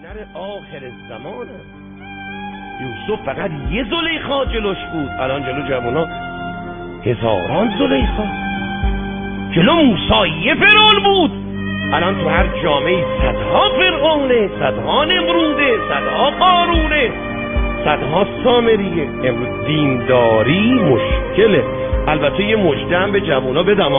هنر آخر زمانه. یوسف فقط یه زلیخا جلوش بود، الان جلو جوونا هزاران زلیخا. جلو موسی یه فرعون بود، الان تو هر جامعه صدها فرعونه، صدها نمروده، صدها قارونه، صدها سامریه. امروز دینداری مشکله. البته یه مژده هم به جوونا بدم.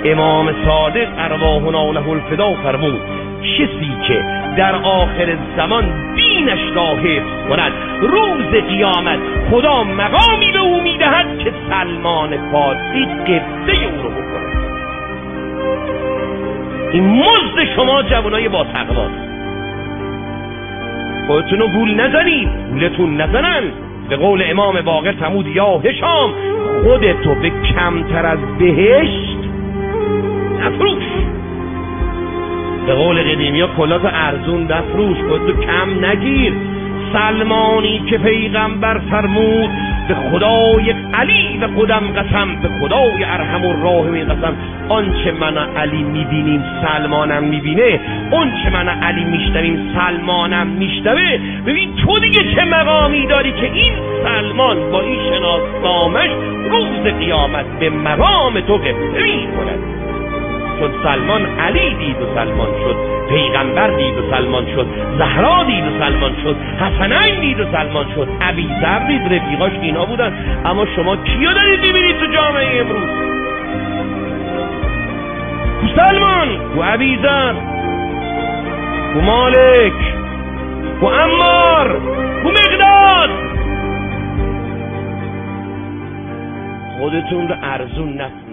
امام صادق ارواحنا له الفدا فرمود کسی که در آخر زمان دینش را حفظ کند روز قیامت خدا مقامی به او میدهد که سلمان فارسی قبله او رو بکنه. این مزد شما جوانای با تقواست. خودتون رو گول نزنید، گولتون نزنن. به قول امام باقر فرمود یا هشام خودتو به کمتر از بهشت نفروش. به قول قدیمی ها کلات ارزون نفروش، خودتو کم نگیر. سلمانی که پیغمبر فرمود به خدای علی و خودم قسم، به خدای ارحم الراحمین قسم، آنچه من علی میبینیم سلمانم میبینه، آنچه من علی میشنویم سلمانم میشنوه. ببین تو دیگه چه مقامی داری که این سلمان با این شناسنامش روز قیامت به مقام تو قبله میکنه. چون سلمان علی دید و سلمان شد، پیغمبر دید و سلمان شد، زهرا دید و سلمان شد، حسنین دید و سلمان شد، ابیذر دید، رفیقاش اینا بودن. اما شما کیو دارید میبینید تو جامعه امروز؟ کو سلمان، کو ابیذر، کو مالک، کو عمار، کو مقداد؟ خودتون رو ارزون نکنید.